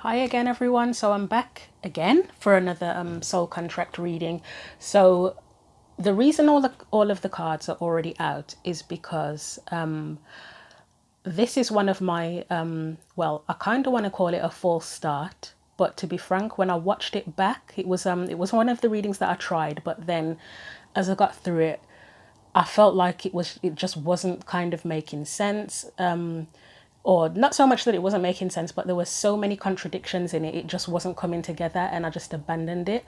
Hi again, everyone. So I'm back again for another soul contract reading. So the reason all of the cards are already out is because this is one of my well, I kind of want to call it a false start. But to be frank, when I watched it back, it was one of the readings that I tried. But then, as I got through it, I felt like it just wasn't kind of making sense. Or not so much that it wasn't making sense, but there were so many contradictions in it, it just wasn't coming together and I just abandoned it.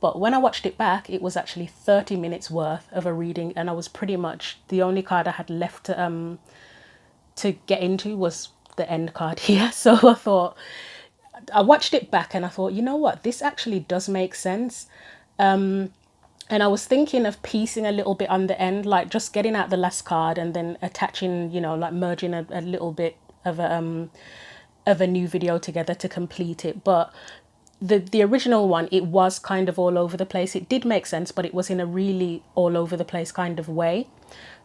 But when I watched it back, it was actually 30 minutes worth of a reading, and I was pretty much the only card I had left to get into was the end card here. So I watched it back and I thought, you know what, this actually does make sense. And I was thinking of piecing a little bit on the end, like just getting out the last card and then attaching, like merging a little bit of a new video together to complete it. But the original one, it was kind of all over the place. It did make sense, but it was in a really all over the place kind of way.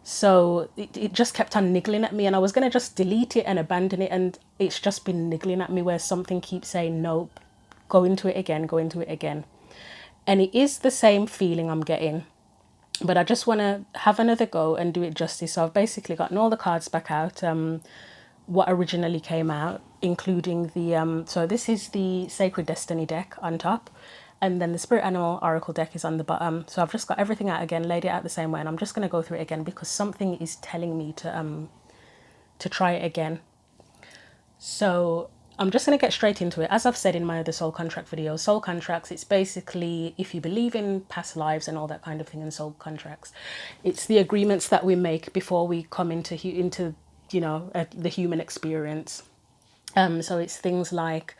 So it just kept on niggling at me, and I was going to just delete it and abandon it, and it's just been niggling at me where something keeps saying, nope, go into it again, go into it again. And it is the same feeling I'm getting, but I just want to have another go and do it justice. So I've basically gotten all the cards back out, what originally came out, including so this is the Sacred Destiny deck on top, and then the Spirit Animal Oracle deck is on the bottom. So I've just got everything out again, laid it out the same way, and I'm just going to go through it again because something is telling me to try it again. So I'm just going to get straight into it. As I've said in my other soul contract videos, soul contracts, it's basically if you believe in past lives and all that kind of thing in soul contracts, it's the agreements that we make before we come into the human experience. So it's things like,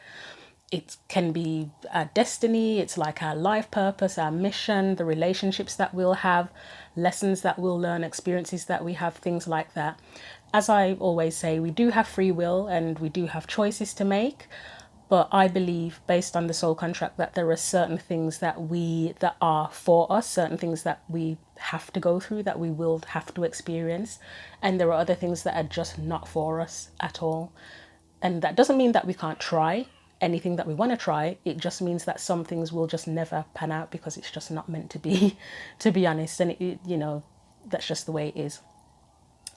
it can be our destiny, it's like our life purpose, our mission, the relationships that we'll have, lessons that we'll learn, experiences that we have, things like that. As I always say, we do have free will and we do have choices to make, but I believe, based on the soul contract, that there are certain things that are for us, certain things that we have to go through, that we will have to experience, and there are other things that are just not for us at all. And that doesn't mean that we can't try anything that we want to try. It just means that some things will just never pan out because it's just not meant to be, to be honest. And that's just the way it is.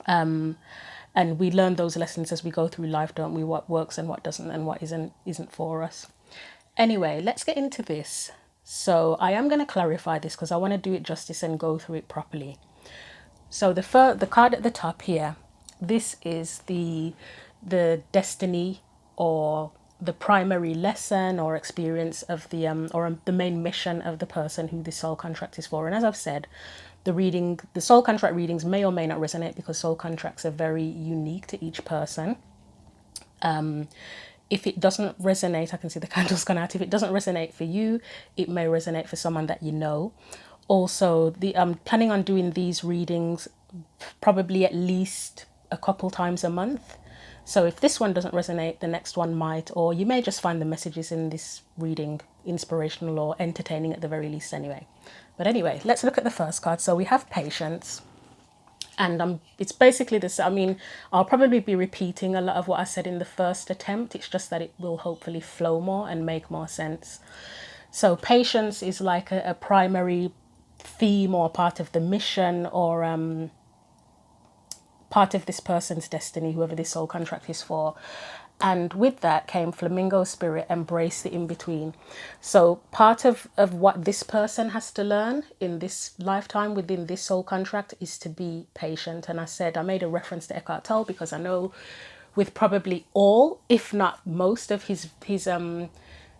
And we learn those lessons as we go through life, don't we? What works and what doesn't, and what isn't for us. Anyway, let's get into this. So I am going to clarify this because I want to do it justice and go through it properly. So the card at the top here, this is the destiny, or the primary lesson or experience of the main mission of the person who this soul contract is for. And as I've said, the soul contract readings may or may not resonate because soul contracts are very unique to each person. If it doesn't resonate, I can see the candles gone out. If it doesn't resonate for you, it may resonate for someone that you know. Also, I'm planning on doing these readings probably at least a couple times a month. So if this one doesn't resonate, the next one might, or you may just find the messages in this reading inspirational or entertaining at the very least anyway. But anyway, let's look at the first card. So we have patience. And it's basically this. I mean, I'll probably be repeating a lot of what I said in the first attempt. It's just that it will hopefully flow more and make more sense. So patience is like a primary theme or part of the mission, or part of this person's destiny, whoever this soul contract is for. And with that came Flamingo Spirit, embrace the in-between. So part of what this person has to learn in this lifetime within this soul contract is to be patient. And I made a reference to Eckhart Tolle because I know with probably all, if not most of his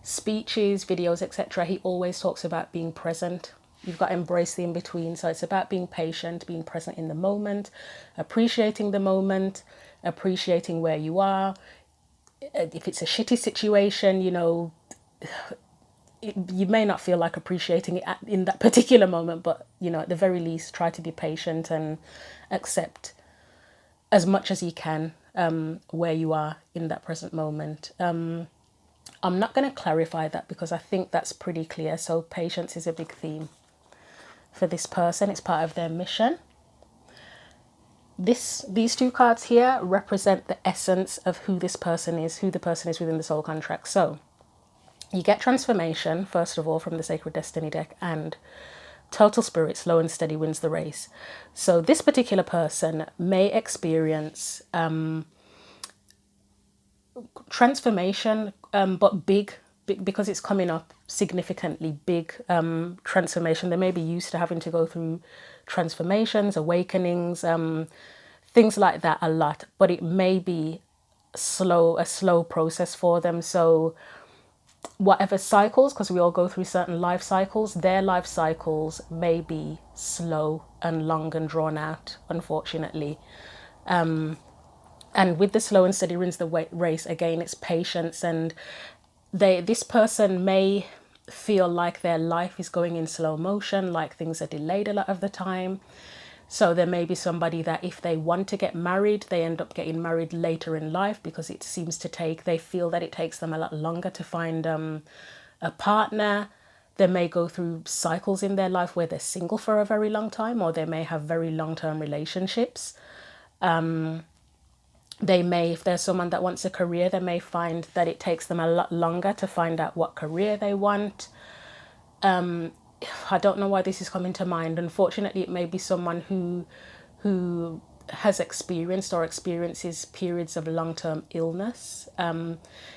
speeches, videos, etc., he always talks about being present. You've got to embrace the in-between. So it's about being patient, being present in the moment, appreciating the moment, appreciating where you are. If it's a shitty situation, you may not feel like appreciating it in that particular moment, but at the very least, try to be patient and accept as much as you can where you are in that present moment. I'm not going to clarify that because I think that's pretty clear. So patience is a big theme for this person. It's part of their mission. These two cards here represent the essence of who this person is, who the person is within the soul contract. So You get transformation, first of all, from the Sacred Destiny deck, and total spirit, slow and steady wins the race. So this particular person may experience transformation, but big, because it's coming up significantly big transformation. They may be used to having to go through transformations, awakenings, things like that a lot, but it may be a slow process for them. So whatever cycles, because we all go through certain life cycles, their life cycles may be slow and long and drawn out, unfortunately. And with the slow and steady wins the race, again, it's patience. And this person may feel like their life is going in slow motion, like things are delayed a lot of the time. So there may be somebody that if they want to get married, they end up getting married later in life, because it seems to they feel that it takes them a lot longer to find a partner. They may go through cycles in their life where they're single for a very long time, or they may have very long-term relationships. They may, if there's someone that wants a career, they may find that it takes them a lot longer to find out what career they want. I don't know why this is coming to mind. Unfortunately, it may be someone who has experienced or experiences periods of long-term illness.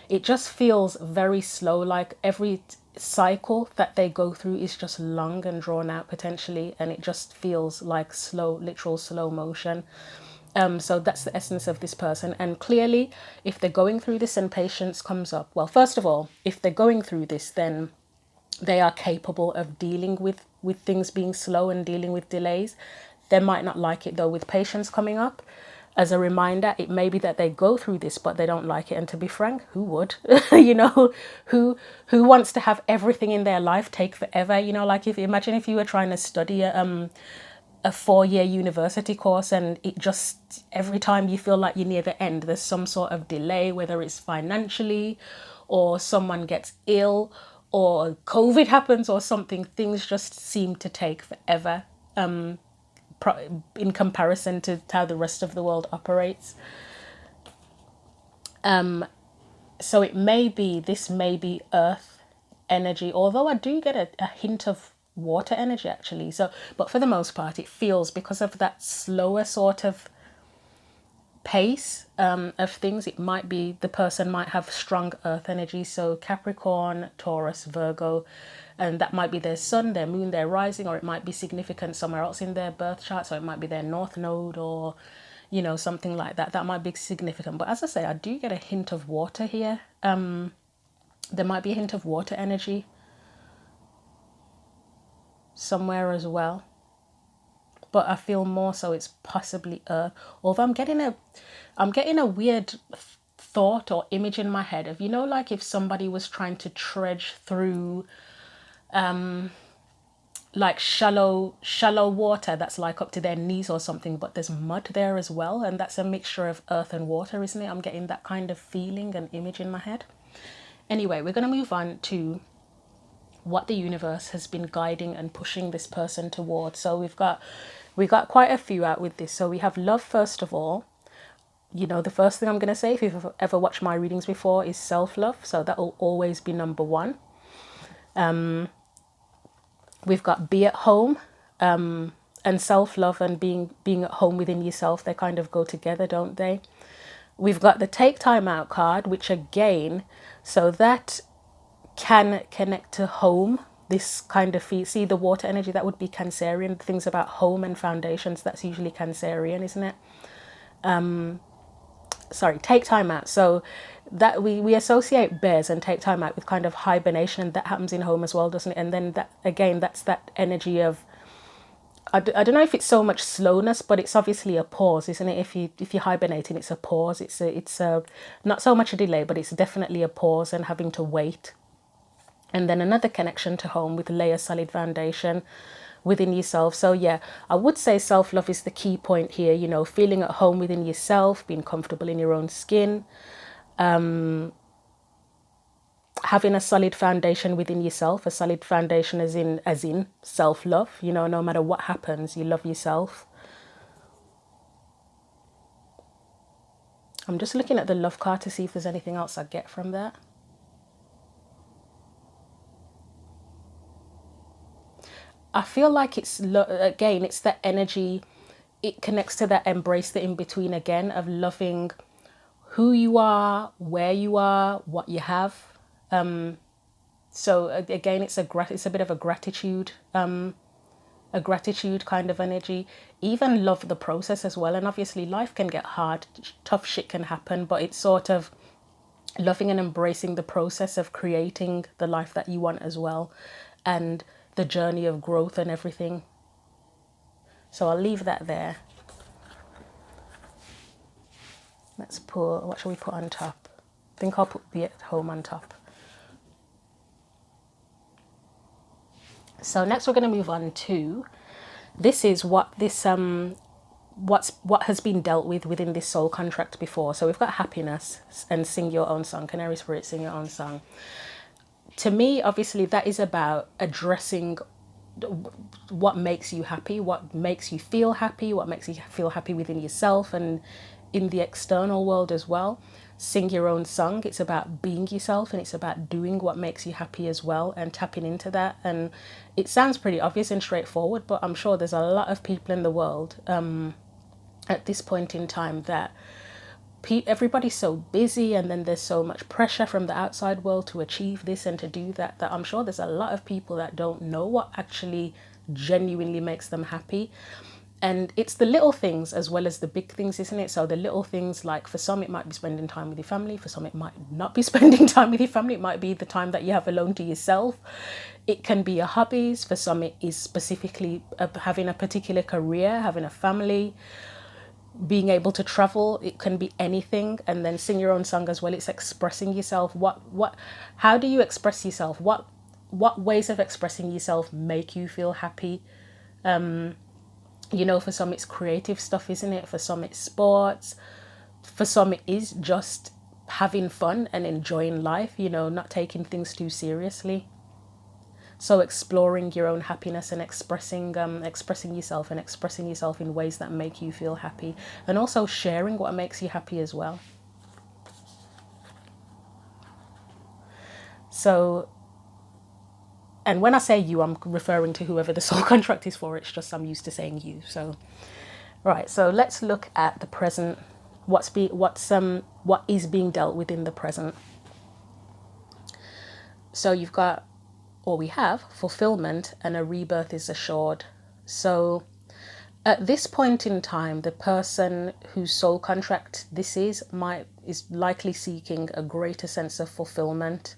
It just feels very slow, like every cycle that they go through is just long and drawn out potentially, and it just feels like literal slow motion. So that's the essence of this person. And clearly, if they're going through this and patience comes up, well, first of all, if they're going through this, then they are capable of dealing with things being slow and dealing with delays. They might not like it though, with patience coming up. As a reminder, it may be that they go through this, but they don't like it. And to be frank, who would? You know, who wants to have everything in their life take forever? You know, like if imagine if you were trying to study a 4-year university course, and it just, every time you feel like you're near the end, there's some sort of delay, whether it's financially or someone gets ill or COVID happens or something. Things just seem to take forever in comparison to how the rest of the world operates. So this may be earth energy, although I do get a hint of water energy actually. So, but for the most part, it feels, because of that slower sort of pace of things, it might be the person might have strong earth energy. So Capricorn, Taurus, Virgo, and that might be their sun, their moon, their rising, or it might be significant somewhere else in their birth chart. So it might be their north node, or you know, something like that. That might be significant. But as I say, I do get a hint of water here. There might be a hint of water energy somewhere as well, but I feel more so it's possibly earth. Although I'm getting a weird thought or image in my head of, you know, like if somebody was trying to trudge through like shallow water that's like up to their knees or something, but there's mud there as well, and that's a mixture of earth and water, isn't it? I'm getting that kind of feeling and image in my head. Anyway, we're going to move on to what the universe has been guiding and pushing this person towards. So we got quite a few out with this. So we have love, first of all. You know, the first thing I'm going to say, if you've ever watched my readings before, is self-love. So that will always be number one. We've got be at home, and self-love and being at home within yourself. They kind of go together, don't they? We've got the take time out card, which again, so that can connect to home. This kind of see the water energy, that would be Cancerian. Things about home and foundations, that's usually Cancerian, isn't it? Sorry, take time out. So that we associate bears and take time out with kind of hibernation, and that happens in home as well, doesn't it? And then that again, that's that energy of, I don't know if it's so much slowness, but it's obviously a pause, isn't it? If you're hibernating, it's a pause. It's a not so much a delay, but it's definitely a pause and having to wait. And then another connection to home with lay a solid foundation within yourself. So yeah, I would say self-love is the key point here, you know, feeling at home within yourself, being comfortable in your own skin, having a solid foundation within yourself, a solid foundation as in self-love, you know, no matter what happens, you love yourself. I'm just looking at the love card to see if there's anything else I get from that. I feel like again, it's that energy. It connects to that embrace the in between again of loving who you are, where you are, what you have. So again, it's a bit of a gratitude kind of energy. Even love the process as well. And obviously, life can get hard, tough shit can happen, but it's sort of loving and embracing the process of creating the life that you want as well, and the journey of growth and everything. So I'll leave that there. Let's put, what shall we put on top? I think I'll put Be at Home on top. So next we're going to move on to, this is what this what has been dealt with within this soul contract before. So we've got happiness and sing your own song, Canary Spirit, sing your own song. To me, obviously, that is about addressing what makes you happy, what makes you feel happy, what makes you feel happy within yourself and in the external world as well. Sing your own song. It's about being yourself, and it's about doing what makes you happy as well, and tapping into that. And it sounds pretty obvious and straightforward, but I'm sure there's a lot of people in the world at this point in time that everybody's so busy, and then there's so much pressure from the outside world to achieve this and to do that, that I'm sure there's a lot of people that don't know what actually genuinely makes them happy. And it's the little things as well as the big things, isn't it? So the little things, like for some it might be spending time with your family, for some it might not be spending time with your family, it might be the time that you have alone to yourself. It can be your hobbies, for some it is specifically having a particular career, having a family, being able to travel. It can be anything. And then sing your own song as well, it's expressing yourself. How do you express yourself? What ways of expressing yourself make you feel happy? You know, for some it's creative stuff, isn't it? For some it's sports, for some it is just having fun and enjoying life, you know, not taking things too seriously. So exploring your own happiness and expressing yourself, and expressing yourself in ways that make you feel happy, and also sharing what makes you happy as well. So, and when I say you, I'm referring to whoever the soul contract is for. It's just I'm used to saying you. So, right. So let's look at the present. What is being dealt with in the present. So you've got, or we have, fulfillment, and a rebirth is assured. So at this point in time, the person whose soul contract this is likely seeking a greater sense of fulfillment.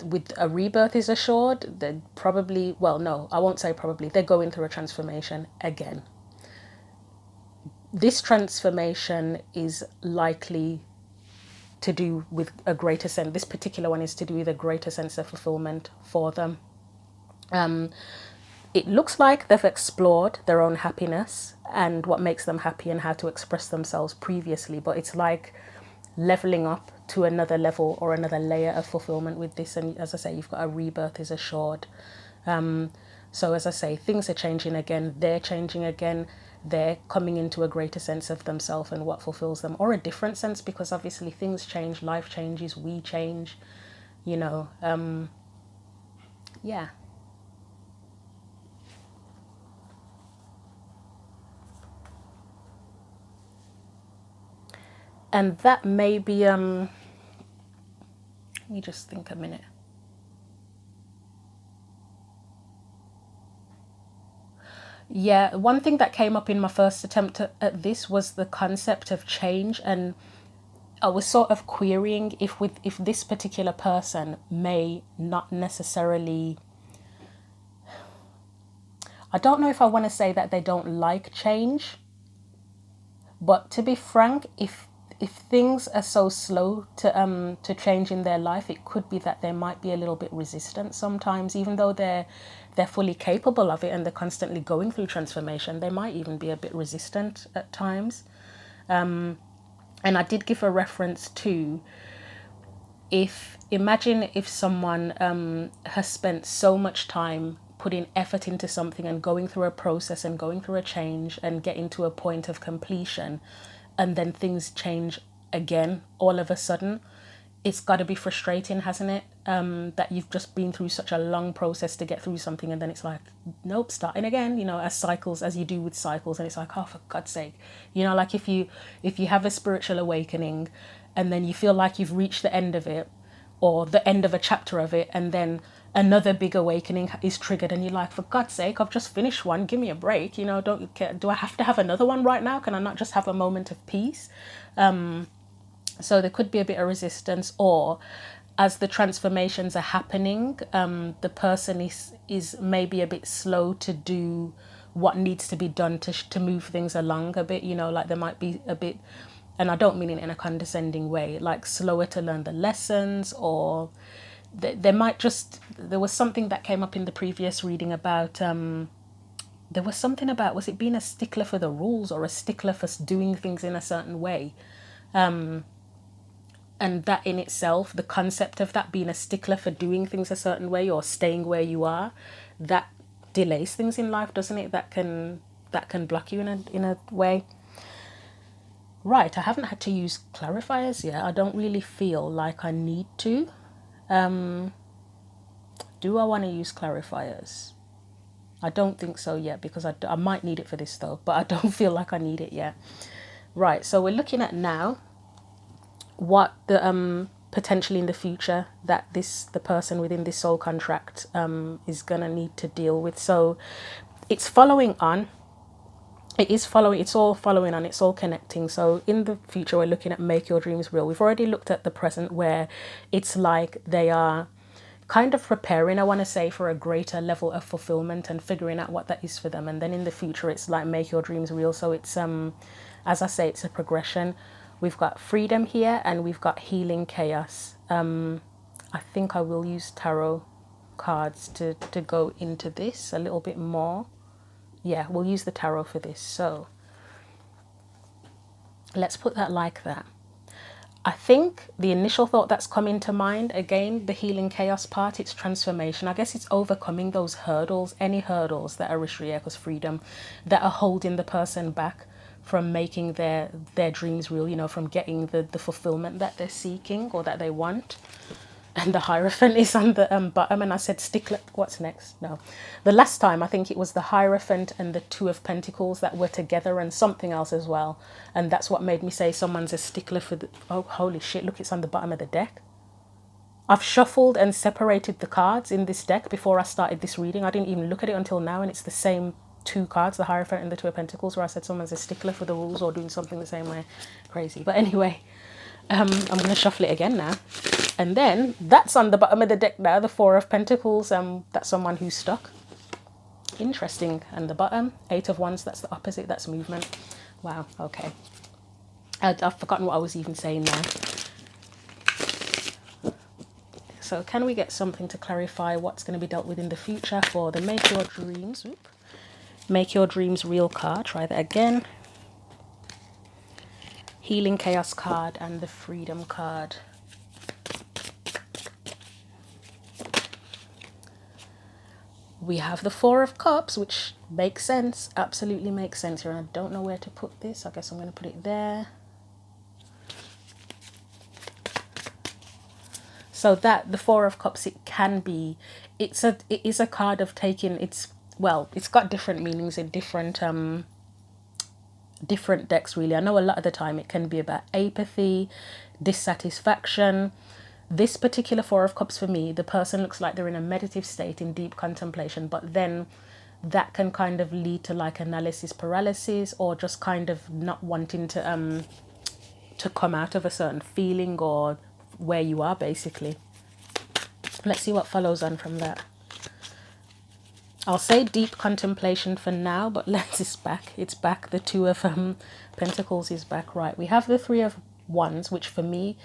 With a rebirth is assured, they're probably, well, no, I won't say probably, they're going through a transformation again. This transformation is likely to do with a greater sense, this particular one is to do with a greater sense of fulfillment for them. It looks like they've explored their own happiness and what makes them happy and how to express themselves previously, but it's like leveling up to another level or another layer of fulfillment with this. And as I say, you've got a rebirth is assured. So as I say, things are changing again, they're changing again, they're coming into a greater sense of themselves and what fulfills them, or a different sense, because obviously things change, life changes, we change, you know. Yeah. And that may be, let me just think a minute. Yeah, one thing that came up in my first attempt at this was the concept of change, and I was sort of querying if this particular person may not necessarily, I don't know if I want to say that they don't like change, but to be frank, if things are so slow to change in their life, it could be that they might be a little bit resistant sometimes, even though they're fully capable of it and they're constantly going through transformation. They might even be a bit resistant at times. And I did give a reference to, imagine if someone has spent so much time putting effort into something and going through a process and going through a change and getting to a point of completion, and then things change again all of a sudden. it's got to be frustrating, hasn't it? That you've just been through such a long process to get through something, and then it's like, nope, starting again, you know, as you do with cycles. And it's like, oh, for God's sake, you know, like if you have a spiritual awakening and then you feel like you've reached the end of it, or the end of a chapter of it, and then another big awakening is triggered, and you're like, for God's sake, I've just finished one, give me a break, you know, do I have to have another one right now? Can I not just have a moment of peace? So there could be a bit of resistance, or as the transformations are happening, the person is maybe a bit slow to do what needs to be done to move things along a bit, you know, like there might be a bit, and I don't mean it in a condescending way, like slower to learn the lessons, or there might just, there was something that came up in the previous reading about, there was something about, was it being a stickler for the rules or a stickler for doing things in a certain way? And that in itself, the concept of that, being a stickler for doing things a certain way or staying where you are, that delays things in life, doesn't it? That can block you in a way. Right, I haven't had to use clarifiers yet. I don't really feel like I need to. Do I want to use clarifiers? I don't think so yet, because I might need it for this though, but I don't feel like I need it yet. Right, so we're looking at now what the potentially in the future that the person within this soul contract is gonna need to deal with. So it's following on. It's all following on, it's all connecting. So in the future, we're looking at make your dreams real. We've already looked at the present, where it's like they are kind of preparing, I want to say, for a greater level of fulfillment and figuring out what that is for them. And then in the future, it's like make your dreams real. So it's as I say, it's a progression. We've got freedom here, and we've got healing chaos. I think I will use tarot cards to go into this a little bit more. Yeah, we'll use the tarot for this. So let's put that like that. I think the initial thought that's come into mind, again, the healing chaos part, it's transformation. I guess it's overcoming those hurdles, any hurdles that are Rishriya's freedom, that are holding the person back from making their dreams real, you know, from getting the fulfillment that they're seeking or that they want. And the Hierophant is on the bottom, and I said stickler. What's next? No, the last time I think it was the Hierophant and the Two of Pentacles that were together, and something else as well. And that's what made me say someone's a stickler for the, oh holy shit, look, it's on the bottom of the deck. I've shuffled and separated the cards in this deck before I started this reading. I didn't even look at it until now, and it's the same two cards, the Hierophant and the Two of Pentacles, where I said someone's a stickler for the rules or doing something the same way. Crazy. But anyway, I'm going to shuffle it again now. And then that's on the bottom of the deck now, the Four of Pentacles. That's someone who's stuck. Interesting. And the bottom, Eight of Wands, that's the opposite, that's movement. Wow, okay. I've forgotten what I was even saying now. So can we get something to clarify what's going to be dealt with in the future for the Make Your Dreams, Make Your Dreams Real card? Try that again. Healing Chaos card and the Freedom card. We have the Four of Cups, which makes sense, absolutely makes sense here. And I don't know where to put this. I guess I'm going to put it there. So that the Four of Cups, it can be, it is a card of taking, it's got different meanings in different decks really. I know a lot of the time it can be about apathy, dissatisfaction. This particular Four of Cups, for me, the person looks like they're in a meditative state, in deep contemplation, but then that can kind of lead to like analysis paralysis, or just kind of not wanting to come out of a certain feeling or where you are, basically. Let's see what follows on from that. I'll say deep contemplation for now, but it's back. It's back. The Two of Pentacles is back. Right. We have the Three of Wands, which for me,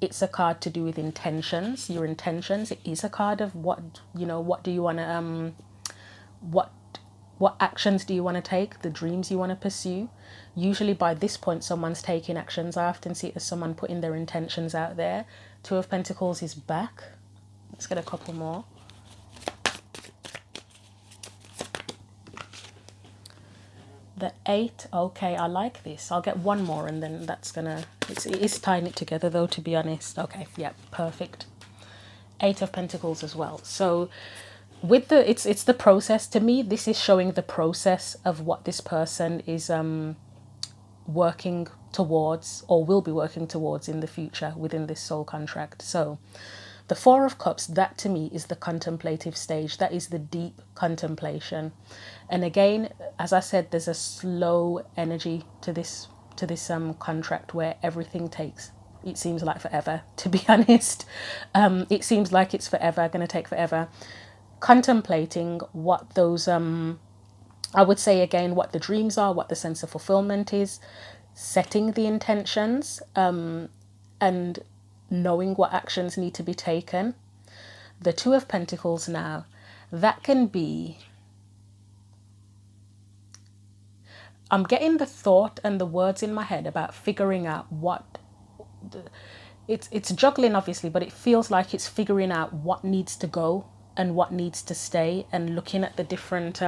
it's a card to do with intentions. Your intentions. It is a card of what, you know, what do you want to what actions do you want to take, the dreams you want to pursue. Usually by this point, someone's taking actions. I often see it as someone putting their intentions out there. Two of Pentacles is back. Let's get a couple more. The 8, okay, I like this. I'll get one more and then that's gonna, it is tying it together though, to be honest. Okay, yeah, perfect. 8 of Pentacles as well. So with the, it's the process. To me, this is showing the process of what this person is working towards, or will be working towards in the future within this soul contract. So the 4 of Cups, that to me is the contemplative stage. That is the deep contemplation. And again, as I said, there's a slow energy to this contract where everything takes, it seems like forever, to be honest. It seems like it's forever, going to take forever. Contemplating what those, I would say again, what the dreams are, what the sense of fulfillment is, setting the intentions, and knowing what actions need to be taken. The 2 of Pentacles now, that can be, I'm getting the thought and the words in my head about figuring out what, it's juggling obviously, but it feels like it's figuring out what needs to go and what needs to stay, and looking at the different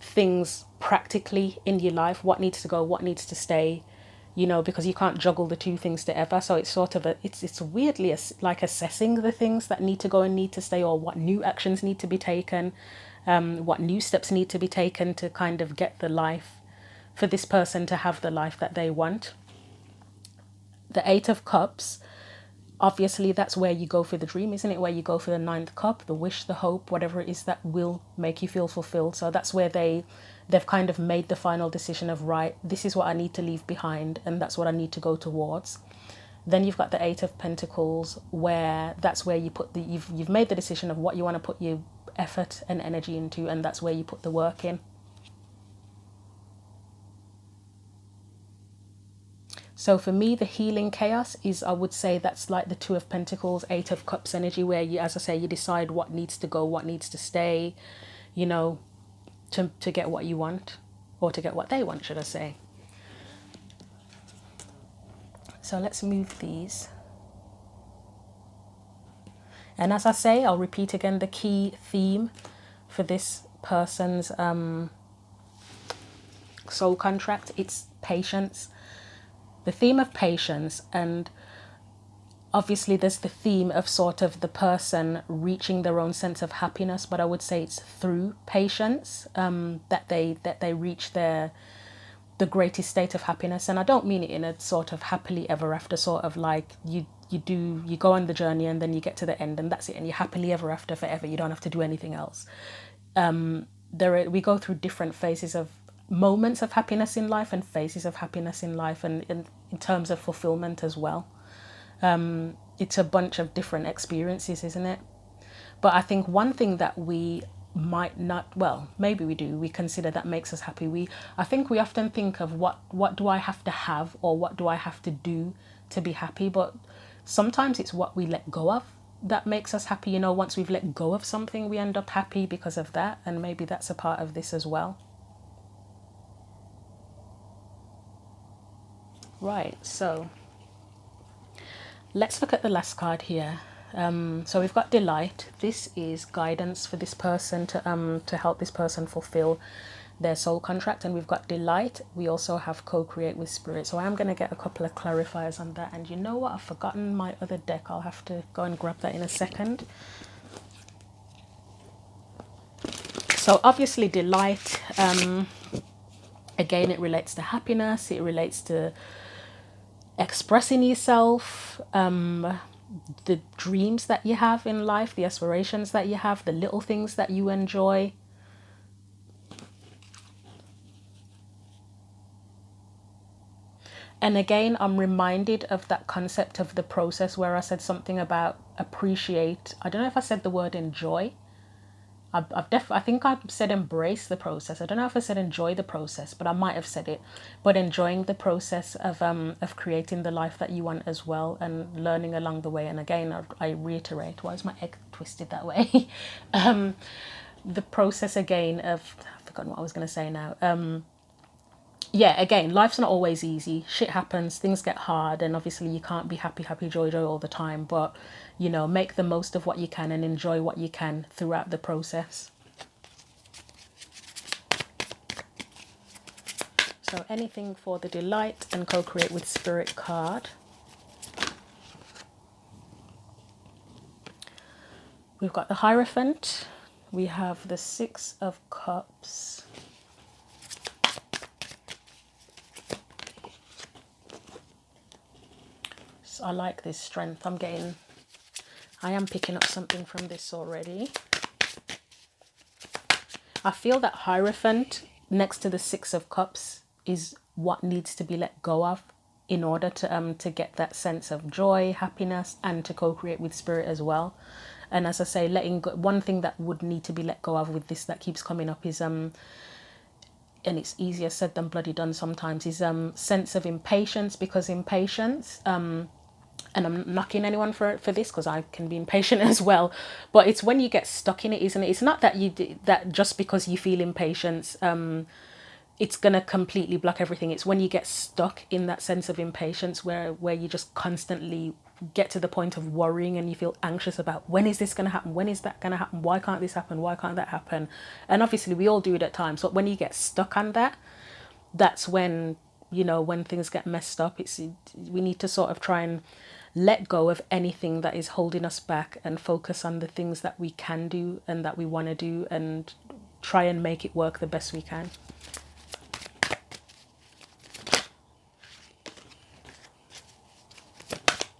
things practically in your life, what needs to go, what needs to stay, you know, because you can't juggle the two things together. So it's sort of it's weirdly like assessing the things that need to go and need to stay, or what new actions need to be taken, what new steps need to be taken to kind of get the life, for this person to have the life that they want. The 8 of Cups, obviously that's where you go for the dream, isn't it? Where you go for the 9th cup, the wish, the hope, whatever it is that will make you feel fulfilled. So that's where they've kind of made the final decision of, right, this is what I need to leave behind and that's what I need to go towards. Then you've got the 8 of Pentacles, where that's where you put the, you've made the decision of what you want to put your effort and energy into, and that's where you put the work in. So for me, the healing chaos is, I would say that's like the 2 of Pentacles, 8 of Cups energy, where you, as I say, you decide what needs to go, what needs to stay, you know, to get what you want, or to get what they want, should I say. So let's move these. And as I say, I'll repeat again, the key theme for this person's soul contract, it's patience. The theme of patience, and obviously there's the theme of sort of the person reaching their own sense of happiness, but I would say it's through patience that they reach the greatest state of happiness. And I don't mean it in a sort of happily ever after, sort of like you go on the journey and then you get to the end and that's it, and you're happily ever after forever, you don't have to do anything else. We go through different phases of moments of happiness in life and phases of happiness in life, and in terms of fulfillment as well. It's a bunch of different experiences, isn't it? But I think one thing that we might not, well, maybe we do, we consider that makes us happy. I think we often think of what do I have to have, or what do I have to do to be happy? But sometimes it's what we let go of that makes us happy. You know, once we've let go of something, we end up happy because of that. And maybe that's a part of this as well. Right, so let's look at the last card here. So we've got Delight. This is guidance for this person to help this person fulfill their soul contract. And we've got Delight. We also have Co-create with Spirit. So I'm going to get a couple of clarifiers on that. And you know what? I've forgotten my other deck. I'll have to go and grab that in a second. So obviously Delight, again, it relates to happiness. It relates to expressing yourself, the dreams that you have in life, the aspirations that you have, the little things that you enjoy. And again, I'm reminded of that concept of the process where I said something about appreciate. I don't know if I said the word enjoy. I think I said embrace the process. I don't know if I said enjoy the process, but I might have said it. But enjoying the process of creating the life that you want as well, and learning along the way. And again, I reiterate, why is my egg twisted that way? The process again of, I've forgotten what I was going to say now. Yeah, again, life's not always easy. Shit happens, things get hard, and obviously you can't be happy, happy, joy, joy all the time. But, you know, make the most of what you can and enjoy what you can throughout the process. So anything for the Delight and Co-Create with Spirit card. We've got the Hierophant. We have the Six of Cups. So I like this strength. I am picking up something from this already. I feel that Hierophant next to the Six of Cups is what needs to be let go of in order to get that sense of joy, happiness, and to co-create with Spirit as well. And as I say, letting go, one thing that would need to be let go of with this that keeps coming up is and it's easier said than bloody done sometimes, is sense of impatience, because impatience, and I'm not knocking anyone for this because I can be impatient as well, but it's when you get stuck in it, isn't it? It's not that that just because you feel impatience, it's gonna completely block everything. It's when you get stuck in that sense of impatience where you just constantly get to the point of worrying and you feel anxious about when is this gonna happen, when is that gonna happen, why can't this happen, why can't that happen? And obviously we all do it at times, but when you get stuck on that, that's when, you know, when things get messed up. We need to sort of try and let go of anything that is holding us back and focus on the things that we can do and that we want to do and try and make it work the best we can.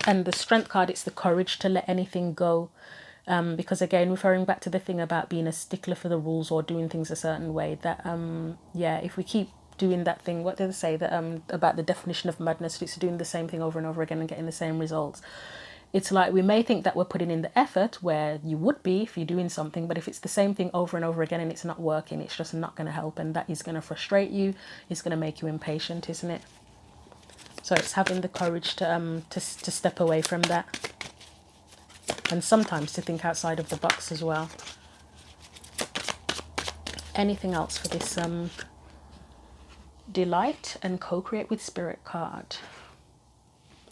And the Strength card, it's the courage to let anything go. Because again, referring back to the thing about being a stickler for the rules or doing things a certain way, that yeah, if we keep doing that thing, what did they say, that about the definition of madness, it's doing the same thing over and over again and getting the same results. It's like we may think that we're putting in the effort where you would be if you're doing something, but if it's the same thing over and over again and it's not working, it's just not going to help, and that is going to frustrate you. It's going to make you impatient, isn't it? So it's having the courage to step away from that, and sometimes to think outside of the box as well. Anything else for this Delight and Co-Create with Spirit card?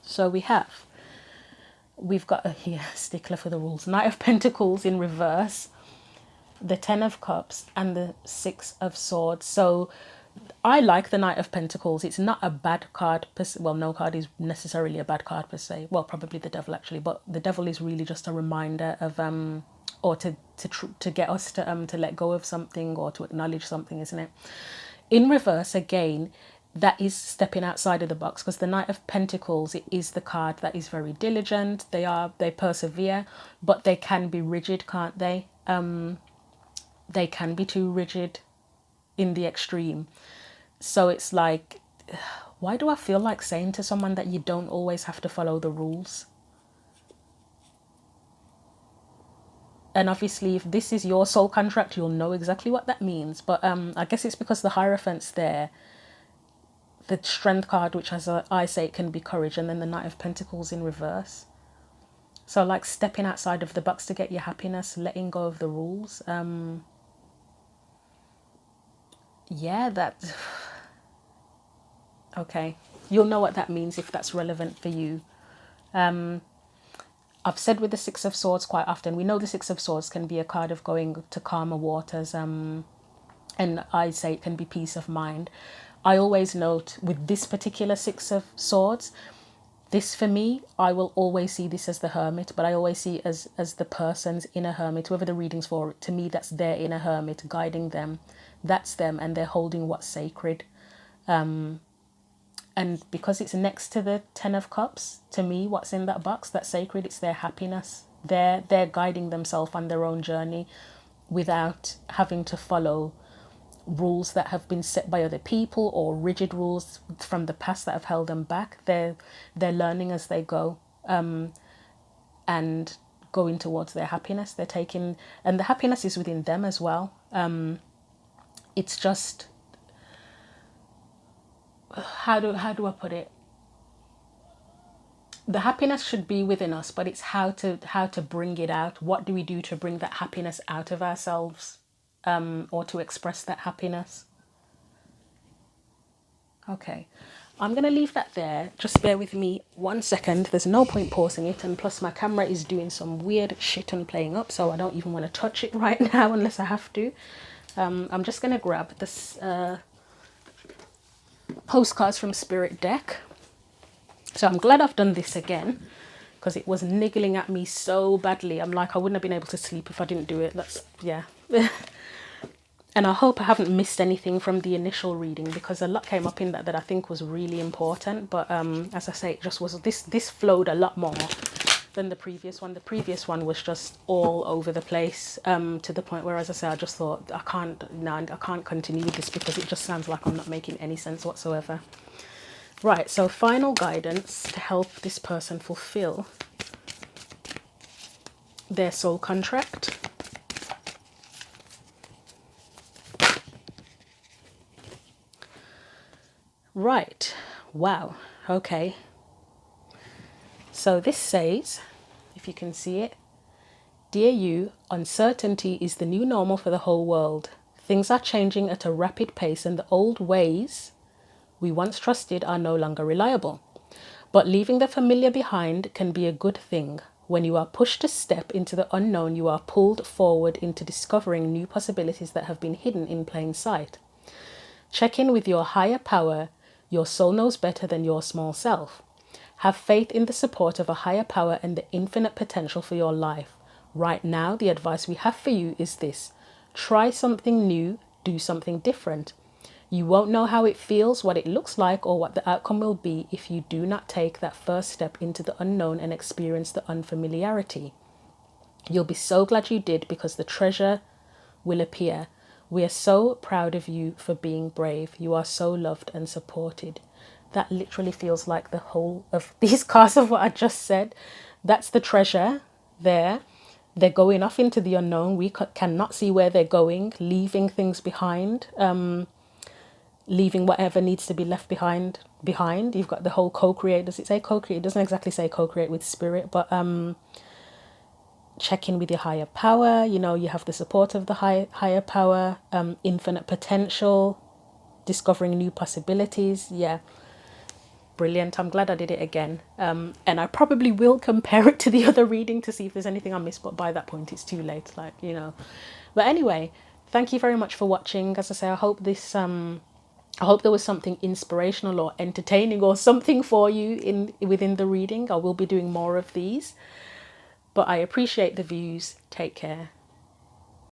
So we've got a stickler for the rules, Knight of Pentacles in reverse, the Ten of Cups, and the Six of Swords. So I like the Knight of Pentacles. It's not a bad card per se. Well, no card is necessarily a bad card per se. Well, probably the Devil actually, but the Devil is really just a reminder of or to get us to let go of something or to acknowledge something, isn't it? In reverse again, that is stepping outside of the box, because the Knight of Pentacles, it is the card that is very diligent. They persevere, but they can be rigid, can't they? They can be too rigid in the extreme. So it's like, why do I feel like saying to someone that you don't always have to follow the rules? And obviously, if this is your soul contract, you'll know exactly what that means. But I guess it's because the Hierophant's there, the Strength card, which as I say, it can be courage, and then the Knight of Pentacles in reverse. So like stepping outside of the box to get your happiness, letting go of the rules. Yeah, that... Okay, you'll know what that means if that's relevant for you. I've said with the Six of Swords quite often, we know the Six of Swords can be a card of going to calmer waters, and I say it can be peace of mind. I always note with this particular Six of Swords, this for me, I will always see this as the Hermit, but I always see it as the person's inner hermit, whoever the reading's for. To me, that's their inner hermit guiding them. That's them, and they're holding what's sacred. And because it's next to the Ten of Cups, to me, what's in that box, that's sacred, it's their happiness. They're guiding themselves on their own journey without having to follow rules that have been set by other people or rigid rules from the past that have held them back. They're learning as they go, and going towards their happiness. They're taking, and the happiness is within them as well. It's just, how do I put it? The happiness should be within us, but it's how to bring it out. What do we do to bring that happiness out of ourselves, or to express that happiness? Okay, I'm going to leave that there. Just bear with me 1 second. There's no point pausing it, and plus my camera is doing some weird shit and playing up, so I don't even want to touch it right now unless I have to. I'm just going to grab this postcards from Spirit deck. So I'm glad I've done this again, because it was niggling at me so badly. I'm like, I wouldn't have been able to sleep if I didn't do it. That's, yeah. And I hope I haven't missed anything from the initial reading, because a lot came up in that I think was really important. But as I say, it just was, this flowed a lot more than the previous one. The previous one was just all over the place, to the point where, as I say, I just thought, I can't continue with this, because it just sounds like I'm not making any sense whatsoever. Right, so final guidance to help this person fulfill their soul contract. Right, wow, okay. So this says, if you can see it, "Dear you, uncertainty is the new normal for the whole world. Things are changing at a rapid pace, and the old ways we once trusted are no longer reliable. But leaving the familiar behind can be a good thing. When you are pushed to step into the unknown, you are pulled forward into discovering new possibilities that have been hidden in plain sight. Check in with your higher power. Your soul knows better than your small self. Have faith in the support of a higher power and the infinite potential for your life. Right now, the advice we have for you is this: try something new, do something different. You won't know how it feels, what it looks like, or what the outcome will be if you do not take that first step into the unknown and experience the unfamiliarity. You'll be so glad you did, because the treasure will appear. We are so proud of you for being brave. You are so loved and supported." That literally feels like the whole of these cards of what I just said. That's the treasure there. They're going off into the unknown. We cannot see where they're going, leaving things behind, leaving whatever needs to be left behind. You've got the whole co-create. Does it say co-create? It doesn't exactly say co-create with spirit, but check in with your higher power. You know, you have the support of the higher power, infinite potential, discovering new possibilities. Yeah, brilliant. I'm glad I did it again. And I probably will compare it to the other reading to see if there's anything I missed, but by that point it's too late, like, you know. But anyway, thank you very much for watching. As I say, I hope this I hope there was something inspirational or entertaining or something for you within the reading. I will be doing more of these. But I appreciate the views. Take care.